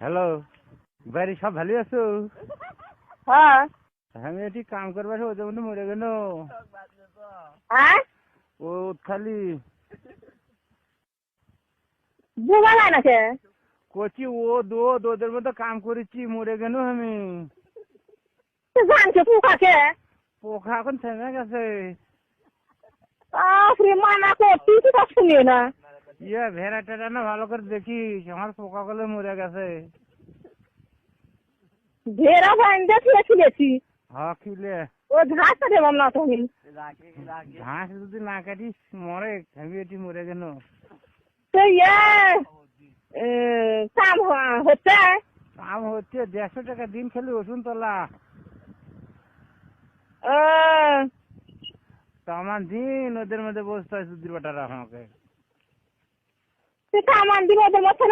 Hello, বাড়ি সব ভালো আছো? হ্যাঁ। আমি এটি কাম করবার ওদের মধ্যে মরে গেল। হ্যাঁ, ও খালি বোঝা যায় না কে? কচি ও ওদের মধ্যে কাম করেছি মরে গেল আমি। জানছে পোকাকে? পোকা এখন থেমে গেছে। আপনি মানা করছি তো শুনিয়ে না। ইয়ে ভেড়া টেরা না ভালো করে দেখিস, আমার পোকা গুলো মরে গেছে। ভেড়া ভাইন্দে খেয়েছি। হ্যাঁ খিলে ও ঘাসটা দেবাম না তুমি। ঘাস যদি না কাটিস মরে, আমি এটি মরে গেল। তো কাম হচ্ছে। কাম হচ্ছে 150 টাকা দিন খেলে ওষুধ তোলা। তো আমার দিন ওদের মধ্যে বসতে হয় সুধীর বেটারা আমাকে। কামান দিব ওদের মধ্যে